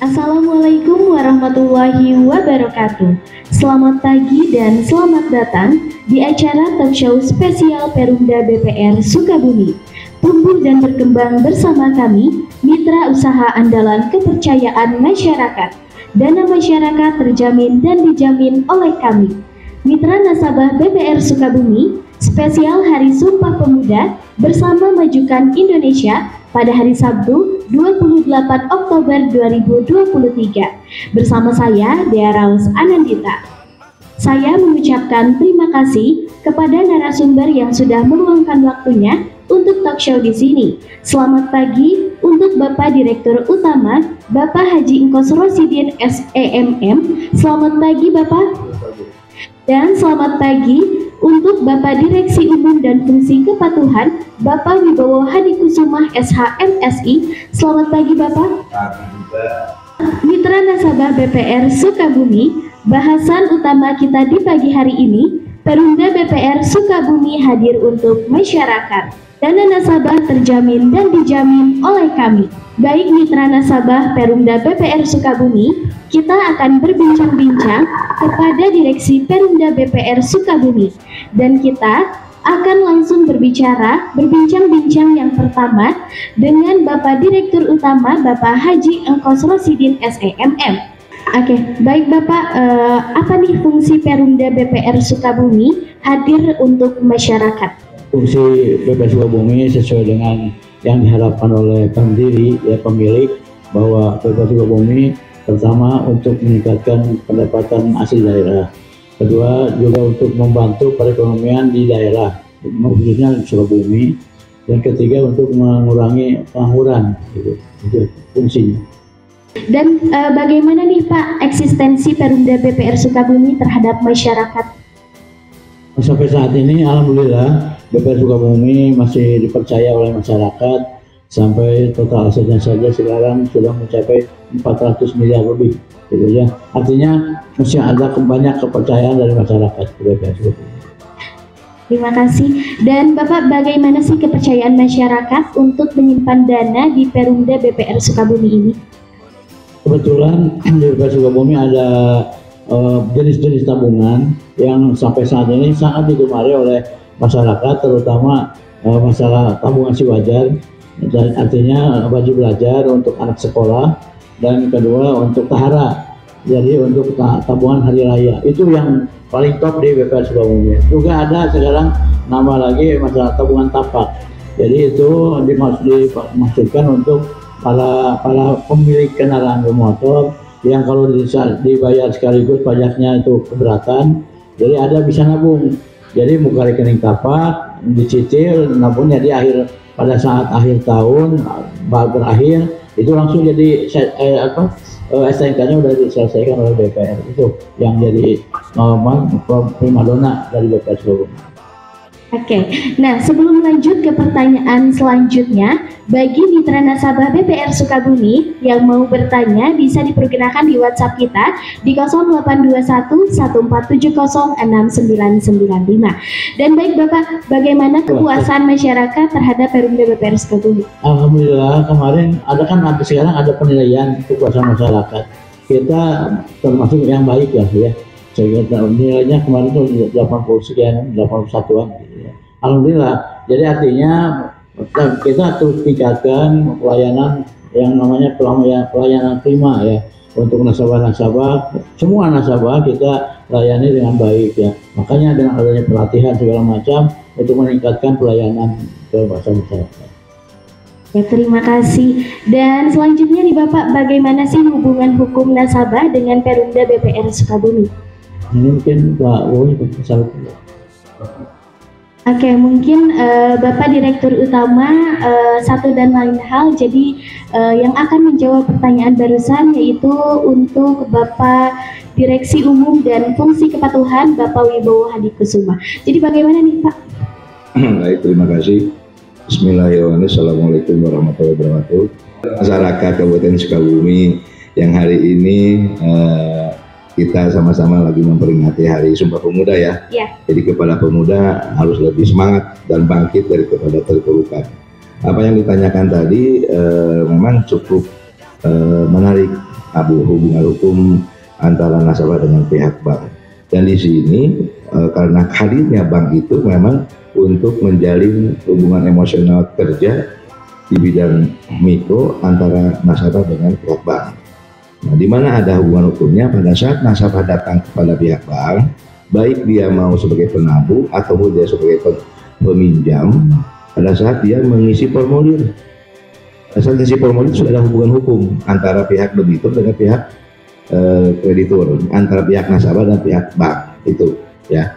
Assalamualaikum warahmatullahi wabarakatuh. Selamat pagi dan selamat datang di acara talk show spesial Perumda BPR Sukabumi. Tumbuh dan berkembang bersama kami, mitra usaha andalan kepercayaan masyarakat. Dana masyarakat terjamin dan dijamin oleh kami. Mitra nasabah BPR Sukabumi, spesial Hari Sumpah Pemuda bersama Majukan Indonesia pada hari Sabtu 28 Oktober 2023 bersama saya Dea Raus Anandita. Saya mengucapkan terima kasih kepada narasumber yang sudah meluangkan waktunya untuk talk show di sini. Selamat pagi untuk Bapak Direktur Utama Bapak Haji Engkos Rosidin SEMM. Selamat pagi Bapak. Dan selamat pagi untuk Bapak Direksi Umum dan Fungsi Kepatuhan Bapak Wibowo Hadikusumah SHMSI. Selamat pagi Bapak. Mitra nasabah BPR Sukabumi, bahasan utama kita di pagi hari ini, Perumda BPR Sukabumi hadir untuk masyarakat. Dana nasabah terjamin dan dijamin oleh kami. Baik mitra nasabah Perumda BPR Sukabumi, kita akan berbincang-bincang kepada Direksi Perumda BPR Sukabumi, dan kita akan langsung berbincang-bincang yang pertama dengan Bapak Direktur Utama Bapak Haji Engkos Rosidin SEMM. Oke, baik Bapak, apa nih fungsi Perumda BPR Sukabumi hadir untuk masyarakat? Fungsi BPR Sukabumi sesuai dengan yang diharapkan oleh pendiri, pemilik, bahwa BPR Sukabumi pertama untuk meningkatkan pendapatan asli daerah, kedua juga untuk membantu perekonomian di daerah, khususnya di Sukabumi, dan ketiga untuk mengurangi pengangguran, itu fungsinya. Dan bagaimana nih Pak eksistensi Perumda BPR Sukabumi terhadap masyarakat? Sampai saat ini alhamdulillah BPR Sukabumi masih dipercaya oleh masyarakat, sampai total asetnya saja sekarang sudah mencapai 400 miliar lebih, gitu ya. Artinya masih ada banyak kepercayaan dari masyarakat BPR Sukabumi. Terima kasih. Dan Bapak, bagaimana sih kepercayaan masyarakat untuk menyimpan dana di Perumda BPR Sukabumi ini? Kebetulan di BPR Sukabumi ada jenis-jenis tabungan yang sampai saat ini sangat digemari oleh masyarakat, terutama masalah tabungan si wajar, dan artinya baju belajar untuk anak sekolah, dan kedua untuk tahara, jadi untuk tabungan hari raya. Itu yang paling top di BPR Sukabumi. Juga ada sekarang nama lagi masalah tabungan tapak, jadi itu dimaksudkan untuk para pemilik kendaraan bermotor yang kalau dibayar sekaligus pajaknya itu keberatan, jadi ada bisa nabung. Jadi buka rekening tapak, dicicil, nabungnya di akhir, pada saat akhir tahun berakhir itu langsung jadi STNK-nya udah diselesaikan oleh BPR. Itu yang jadi primadona dari BPR Sukabumi. Oke, nah sebelum lanjut ke pertanyaan selanjutnya, bagi mitra nasabah BPR Sukabumi yang mau bertanya bisa dipergunakan di WhatsApp kita di 0821 1470 6995. Dan baik Bapak, bagaimana kepuasan masyarakat terhadap Perumda BPR Sukabumi? Alhamdulillah, kemarin sekarang ada penilaian kepuasan masyarakat. Kita termasuk yang baik lah ya. Nilainya kemarin itu 80 sekian, 81-an. Alhamdulillah, jadi artinya kita terus tingkatkan pelayanan yang namanya pelayanan prima ya, untuk nasabah-nasabah, semua nasabah kita layani dengan baik ya. Makanya dengan adanya pelatihan segala macam untuk meningkatkan pelayanan ke masyarakat. Ya, terima kasih. Dan selanjutnya nih Bapak, bagaimana sih hubungan hukum nasabah dengan Perumda BPR Sukabumi? Ini mungkin Pak Woy bisa. Oke, mungkin Bapak Direktur Utama satu dan lain hal, jadi yang akan menjawab pertanyaan barusan yaitu untuk Bapak Direksi Umum dan Fungsi Kepatuhan Bapak Wibowo Hadikusumah. Jadi bagaimana nih Pak? Baik, terima kasih. Bismillahirrahmanirrahim. Assalamualaikum warahmatullahi wabarakatuh. Masyarakat Kabupaten Sukabumi yang hari ini kita sama-sama lagi memperingati Hari Sumpah Pemuda ya. Jadi kepada pemuda harus lebih semangat dan bangkit daripada terpurukan. Apa yang ditanyakan tadi memang cukup menarik hubungan hukum antara nasabah dengan pihak bank. Dan di sini karena hadirnya bank itu memang untuk menjalin hubungan emosional kerja di bidang mikro antara nasabah dengan pihak bank. Nah, di mana ada hubungan hukumnya pada saat nasabah datang kepada pihak bank, baik dia mau sebagai penabung ataupun dia sebagai peminjam, pada saat dia mengisi formulir. Pada saat mengisi formulir sudah ada hubungan hukum antara pihak debitur dengan pihak kreditur, antara pihak nasabah dan pihak bank itu ya.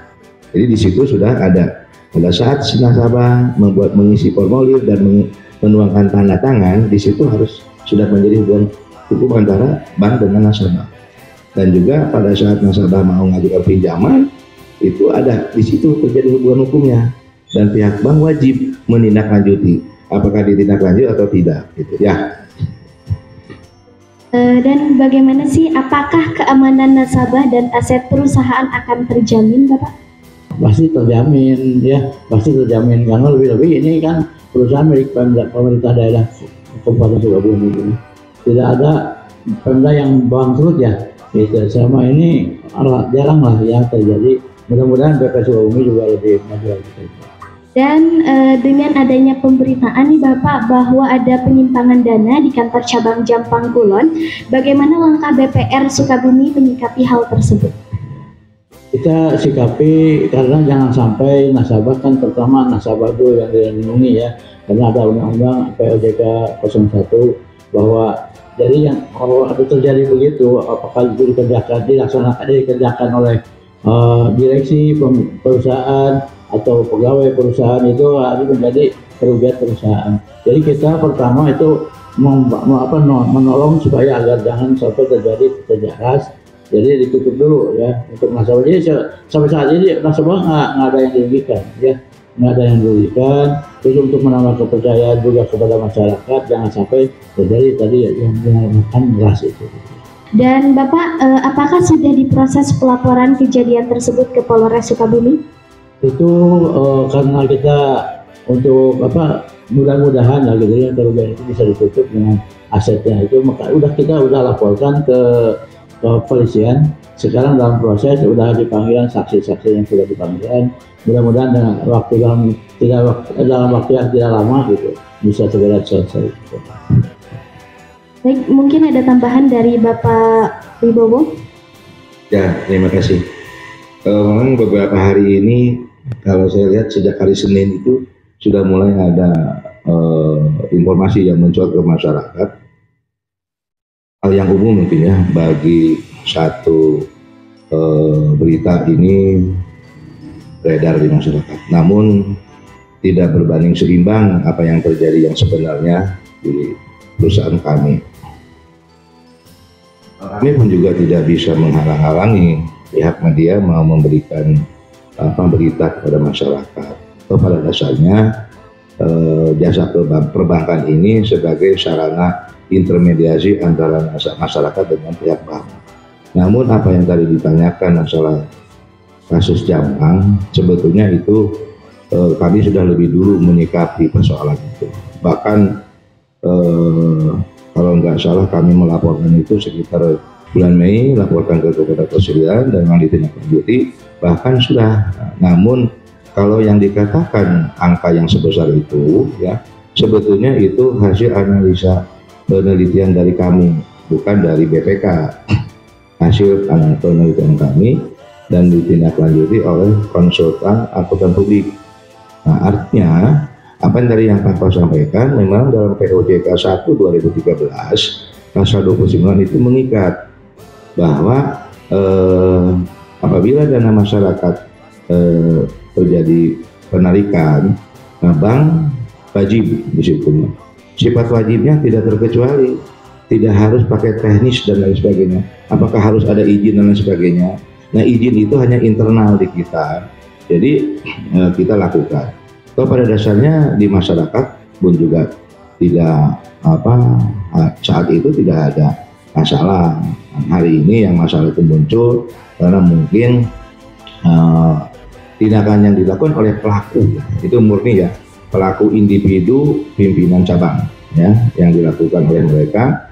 Jadi di situ sudah ada. Pada saat si nasabah mengisi formulir dan menuangkan tanda tangan, di situ harus sudah menjadi hubungan hukum antara bank dengan nasabah. Dan juga pada saat nasabah mau mengajukan pinjaman, itu ada di situ terjadi hubungan hukumnya, dan pihak bank wajib menindaklanjuti apakah ditindaklanjuti atau tidak, gitu ya. Dan bagaimana sih, apakah keamanan nasabah dan aset perusahaan akan terjamin, Bapak? Pasti terjamin ya, pasti terjamin, karena lebih-lebih ini kan perusahaan milik pemerintah daerah Kabupaten Sukabumi ini. Tidak ada Pemda yang bangkrut ya, gitu. Selama ini jarang lah yang terjadi. Mudah-mudahan BP Sukabumi juga lebih maju lagi. Dan dengan adanya pemberitaan nih Bapak bahwa ada penyimpangan dana di kantor cabang Jampang Kulon, bagaimana langkah BPR Sukabumi menyikapi hal tersebut? Kita sikapi karena jangan sampai nasabah, kan pertama nasabah dulu yang dilindungi ya, karena ada undang-undang POJK 01 bahwa jadi yang kalau ada terjadi begitu, apakah itu dikerjakan oleh direksi perusahaan atau pegawai perusahaan, itu harus menjadi kerugian perusahaan. Jadi kita pertama itu menolong supaya agar jangan sampai terjadi kerja keras. Jadi ditutup dulu ya untuk nasabah. Jadi sampai saat ini nasabah nggak ada yang dirugikan ya, nggak ada yang dirugikan. Terus untuk menambah kepercayaan juga kepada masyarakat, jangan sampai terjadi tadi yang dinamakan beras itu. Dan Bapak, apakah sudah diproses pelaporan kejadian tersebut ke Polres Sukabumi? Itu karena kita untuk mudah-mudahan lah gitu ya, kerugian itu bisa ditutup dengan asetnya itu, maka kita udah laporkan ke polisian. Sekarang dalam proses udah dipanggil saksi-saksi yang sudah dipanggil. Mudah-mudahan dengan dalam waktu yang tidak lama gitu bisa segera selesai. Baik, mungkin ada tambahan dari Bapak Wibowo? Ya, terima kasih. Memang beberapa hari ini kalau saya lihat sejak hari Senin itu sudah mulai ada informasi yang mencuat ke masyarakat. Hal yang umum mungkin ya, bagi satu berita ini beredar di masyarakat. Namun tidak berbanding seimbang apa yang terjadi yang sebenarnya di perusahaan kami. Kami pun juga tidak bisa menghalang-halangi pihak media mau memberikan berita kepada masyarakat. Pada dasarnya jasa perbankan ini sebagai sarana intermediasi antara masyarakat dengan pihak bank. Namun apa yang tadi ditanyakan masalah kasus Jampang, sebetulnya itu kami sudah lebih dulu menyikapi persoalan itu. Bahkan kalau nggak salah kami melaporkan itu sekitar bulan Mei, laporkan ke kepada Presiden dan memang ditindaklanjuti. Bahkan sudah, namun kalau yang dikatakan angka yang sebesar itu ya, sebetulnya itu hasil analisa penelitian dari kami, bukan dari BPK. Hasil penelitian kami dan ditindaklanjuti oleh konsultan akuntan publik. Nah, artinya apa yang tadi yang Pak sampaikan, memang dalam POJK 1 2013 pasal 29 itu mengikat bahwa apabila dana masyarakat terjadi penarikan, nah bank wajib di situ. Sifat wajibnya tidak terkecuali, tidak harus pakai teknis dan lain sebagainya. Apakah harus ada izin dan lain sebagainya? Nah, izin itu hanya internal di kita, jadi kita lakukan. Kalau pada dasarnya di masyarakat pun juga tidak saat itu tidak ada masalah. Hari ini yang masalah itu muncul karena mungkin tindakan yang dilakukan oleh pelaku itu murni ya, pelaku individu pimpinan cabang ya, yang dilakukan oleh mereka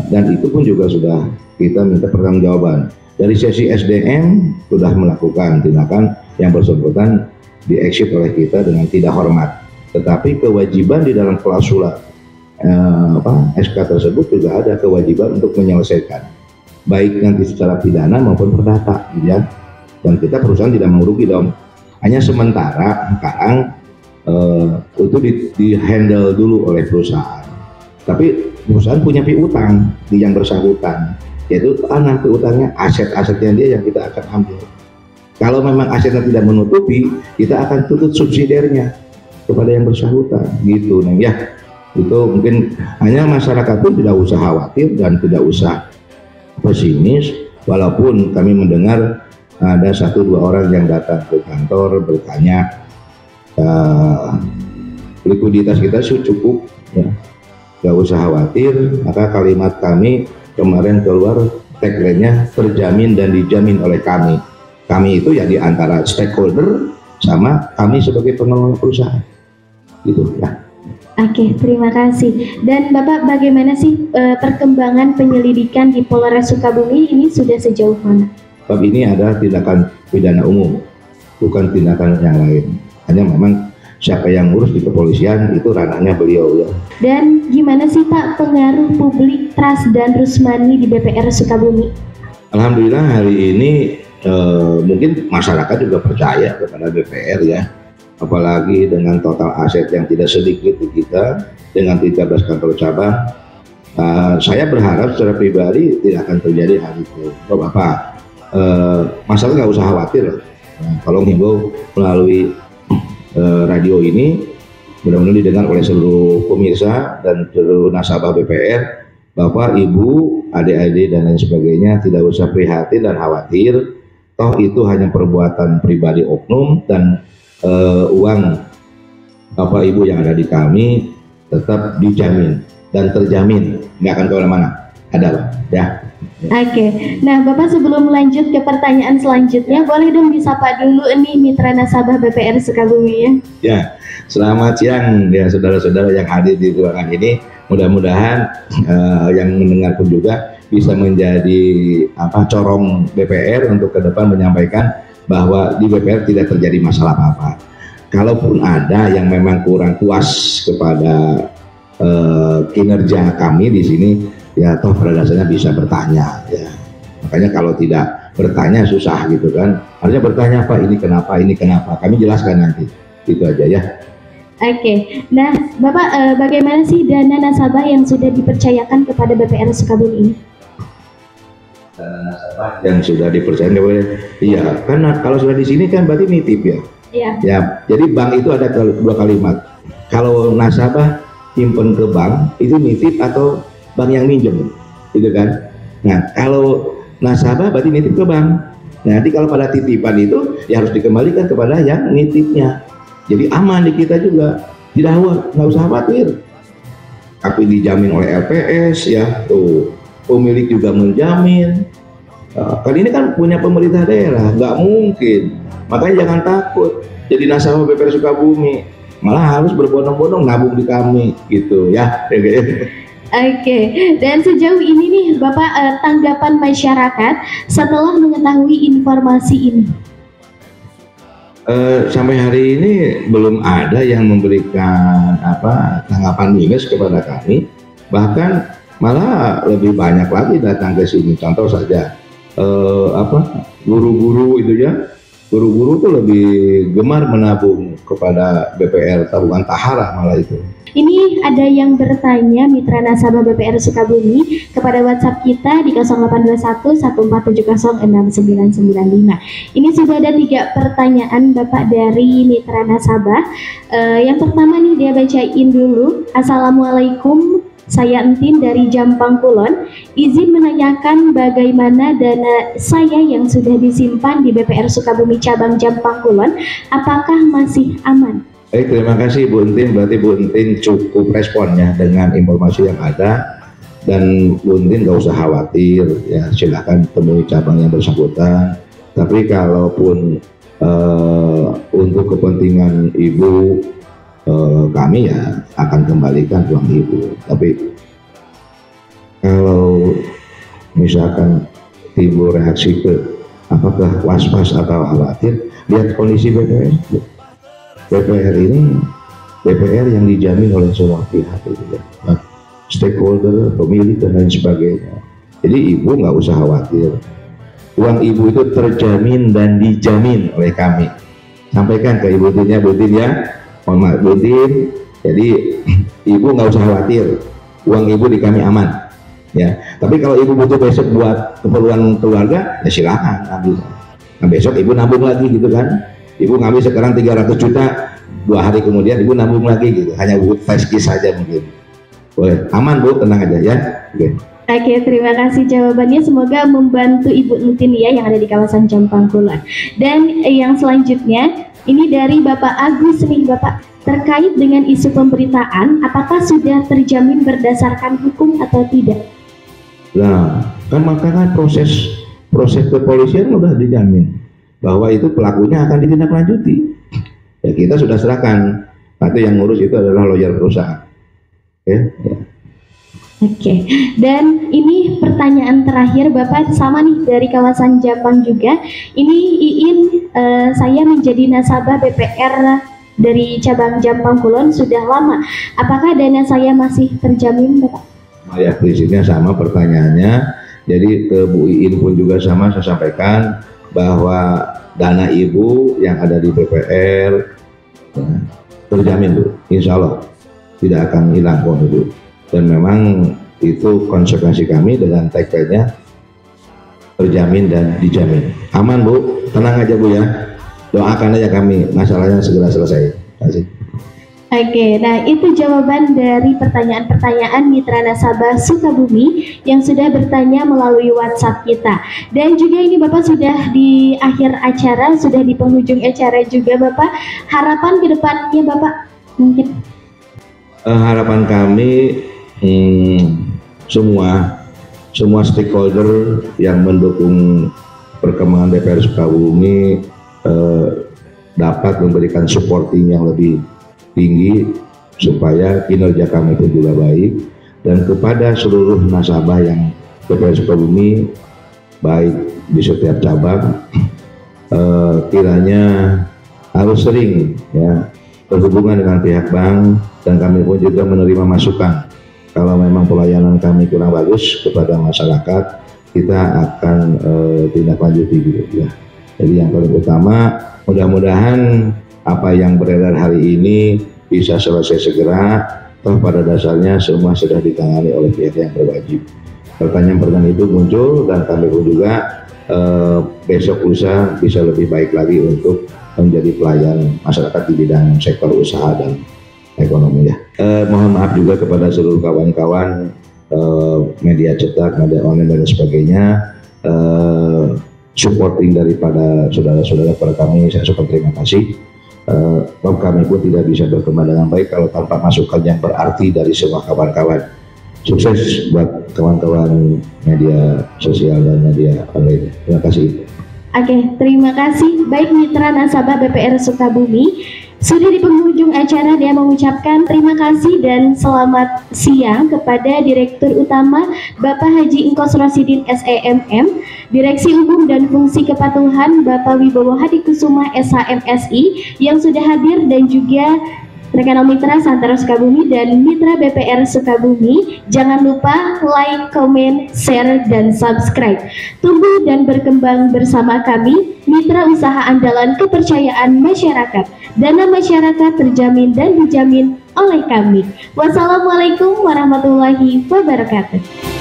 Dan itu pun juga sudah kita minta pertanggungjawaban. Dari sesi SDM sudah melakukan tindakan yang bersangkutan di-exit oleh kita dengan tidak hormat. Tetapi kewajiban di dalam klausula SK tersebut juga ada kewajiban untuk menyelesaikan, baik nanti secara pidana maupun perdata, ya. Dan kita perusahaan tidak mau rugi dong. Hanya sementara sekarang itu di-handle dulu oleh perusahaan. Tapi perusahaan punya piutang di yang bersangkutan, yaitu tanah piutangnya, aset-asetnya dia yang kita akan ambil. Kalau memang asetnya tidak menutupi, kita akan tutup subsidiarnya kepada yang bersangkutan, gitu, Neng, ya. Itu mungkin hanya masyarakat pun tidak usah khawatir dan tidak usah pesimis, walaupun kami mendengar ada 1-2 orang yang datang ke kantor bertanya likuiditas kita cukup, ya. Gak usah khawatir. Maka kalimat kami kemarin keluar tagline-nya terjamin dan dijamin oleh kami. Kami itu ya di antara stakeholder sama kami sebagai pengelola perusahaan, gitu ya. Oke, terima kasih. Dan Bapak, bagaimana sih perkembangan penyelidikan di Polres Sukabumi ini sudah sejauh mana? Bab ini adalah tindakan pidana umum, bukan tindakan yang lain. Hanya memang siapa yang ngurus di kepolisian itu ranahnya beliau, ya. Dan gimana sih Pak pengaruh publik trust dan Rusmani di BPR Sukabumi? Alhamdulillah hari ini mungkin masyarakat juga percaya kepada BPR, ya. Apalagi dengan total aset yang tidak sedikit di kita, dengan 13 kantor cabang. Saya berharap secara pribadi tidak akan terjadi hal itu. Bapak, masalah nggak usah khawatir. Tolong himbau melalui radio ini, mudah-mudahan didengar oleh seluruh pemirsa dan seluruh nasabah BPR, Bapak, Ibu, adik-adik dan lain sebagainya tidak usah prihatin dan khawatir. Toh itu hanya perbuatan pribadi oknum, dan uang Bapak Ibu yang ada di kami tetap dijamin dan terjamin, nggak akan kemana-mana, ada, Pak, ya. Oke, nah Bapak, sebelum lanjut ke pertanyaan selanjutnya, boleh dong disapa dulu nih mitra nasabah BPR Sukabumi, ya. Ya, selamat siang ya saudara-saudara yang hadir di ruangan ini. Mudah-mudahan yang mendengar pun juga bisa menjadi corong BPR untuk ke depan menyampaikan bahwa di BPR tidak terjadi masalah apa-apa. Kalaupun ada yang memang kurang puas kepada kinerja kami di sini, ya toh pada dasarnya bisa bertanya, ya. Makanya kalau tidak bertanya susah, gitu kan. Harusnya bertanya, Pak, ini kenapa, kami jelaskan nanti, itu aja, ya. Oke, nah Bapak, bagaimana sih dana nasabah yang sudah dipercayakan kepada BPR Sukabumi ini? Dana nasabah yang sudah dipercaya, iya, karena kalau sudah di sini kan berarti nitip, ya. Iya. Ya, jadi bank itu ada 2 kalimat. Kalau nasabah simpen ke bank itu nitip atau bank yang minjem, gitu kan. Nah, kalau nasabah berarti nitip ke bank. Nah, nanti kalau pada titipan itu ya harus dikembalikan kepada yang nitipnya. Jadi aman di kita juga, nggak usah khawatir. Tapi dijamin oleh LPS, ya, tuh pemilik juga menjamin. Kan ini kan punya pemerintah daerah, nggak mungkin. Makanya jangan takut jadi nasabah BPR Sukabumi, malah harus berbondong-bondong nabung di kami, gitu ya. Oke, dan sejauh ini nih Bapak, tanggapan masyarakat setelah mengetahui informasi ini? Sampai hari ini belum ada yang memberikan tanggapan minus kepada kami, bahkan malah lebih banyak lagi datang ke sini. Contoh saja guru-guru itu, ya, guru-guru tuh lebih gemar menabung kepada BPR tabungan Tahara malah itu. Ini ada yang bertanya, mitra nasabah BPR Sukabumi, kepada WhatsApp kita di 0821 14706995. Ini sudah ada 3 pertanyaan Bapak dari mitra nasabah. Yang pertama nih dia bacain dulu. Assalamualaikum, saya Entin dari Jampang Kulon. Izin menanyakan bagaimana dana saya yang sudah disimpan di BPR Sukabumi cabang Jampang Kulon, apakah masih aman? Baik, terima kasih Bu Entin. Berarti Bu Entin cukup responnya dengan informasi yang ada, dan Bu Entin nggak usah khawatir, ya, silakan temui cabang yang bersangkutan. Tapi kalaupun untuk kepentingan Ibu, kami ya akan kembalikan uang Ibu. Tapi kalau misalkan timbul reaksi ke apakah was-was atau khawatir, lihat kondisi BPR. BPR ini BPR yang dijamin oleh semua pihak itu ya, stakeholder, pemilik dan lain sebagainya. Jadi ibu nggak usah khawatir, uang ibu itu terjamin dan dijamin oleh kami. Sampaikan ke ibu Tin ya, Bu Tin ya, mohon maaf Bu Tin. Jadi ibu nggak usah khawatir, uang ibu di kami aman ya. Tapi kalau ibu butuh besok buat keperluan keluarga ya silahkan ambil. Nah, besok ibu nabung lagi gitu kan. Ibu ngambil sekarang 300 juta, 2 hari kemudian ibu nabung lagi gitu, hanya buat flash kiss saja mungkin. Boleh, aman Bu, tenang aja ya. Oke, terima kasih jawabannya, semoga membantu Ibu Nutin ya yang ada di kawasan Jampang Kulon. Dan yang selanjutnya ini dari Bapak Agus nih Bapak, terkait dengan isu pemberitaan, apakah sudah terjamin berdasarkan hukum atau tidak? Nah, kan makanya proses kepolisian udah dijamin bahwa itu pelakunya akan ditindaklanjuti. Ya kita sudah serahkan, nanti yang ngurus itu adalah lawyer perusahaan. Ya. Oke, dan ini pertanyaan terakhir Bapak, sama nih dari kawasan Jampang juga. Ini Iin, saya menjadi nasabah BPR dari cabang Jampang Kulon sudah lama. Apakah dana saya masih terjamin Bapak? Ya prinsipnya sama pertanyaannya. Jadi ke Bu Iin pun juga sama, saya sampaikan bahwa dana ibu yang ada di BPR ya, terjamin Bu, insya Allah tidak akan hilang kok Bu. Dan memang itu konsekuensi kami dengan tagline-nya terjamin dan dijamin. Aman Bu, tenang aja Bu ya, doakan aja kami masalahnya segera selesai. Terima kasih. Oke, nah itu jawaban dari pertanyaan-pertanyaan mitra nasabah Sukabumi yang sudah bertanya melalui WhatsApp kita. Dan juga ini Bapak sudah di akhir acara, sudah di penghujung acara juga Bapak. Harapan ke depannya Bapak mungkin? Harapan kami semua stakeholder yang mendukung perkembangan DPR Sukabumi dapat memberikan supporting yang lebih tinggi supaya kinerja kami pun juga baik, dan kepada seluruh nasabah yang DPR Sukabumi baik di setiap cabang kiranya harus sering ya berhubungan dengan pihak bank, dan kami pun juga menerima masukan kalau memang pelayanan kami kurang bagus kepada masyarakat, kita akan tindak lanjuti gitu ya. Jadi yang paling utama mudah-mudahan apa yang beredar hari ini bisa selesai segera, toh pada dasarnya semua sudah ditangani oleh pihak yang berwajib. Pertanyaan-pertanyaan itu muncul dan kami pun juga besok lusa bisa lebih baik lagi untuk menjadi pelayan masyarakat di bidang sektor usaha dan ekonomi ya. Mohon maaf juga kepada seluruh kawan-kawan media cetak, media online dan sebagainya, supporting daripada saudara-saudara pada kami, saya ucapkan terima kasih. Kami pun tidak bisa berkembang dengan baik kalau tanpa masukan yang berarti dari semua kawan-kawan. Sukses buat kawan-kawan media sosial dan media online. Terima kasih. Oke, terima kasih. Baik mitra nasabah BPR Sukabumi, sudah di penghujung acara dia mengucapkan terima kasih dan selamat siang kepada Direktur Utama Bapak Haji Engkos Rosidin SEMM, Direksi Umum dan Fungsi Kepatuhan Bapak Wibowo Hadikusuma SHMSI yang sudah hadir, dan juga rekan mitra Santara Sukabumi dan mitra BPR Sukabumi. Jangan lupa like, comment, share, dan subscribe. Tumbuh dan berkembang bersama kami, mitra usaha andalan kepercayaan masyarakat. Dana masyarakat terjamin dan dijamin oleh kami. Wassalamualaikum warahmatullahi wabarakatuh.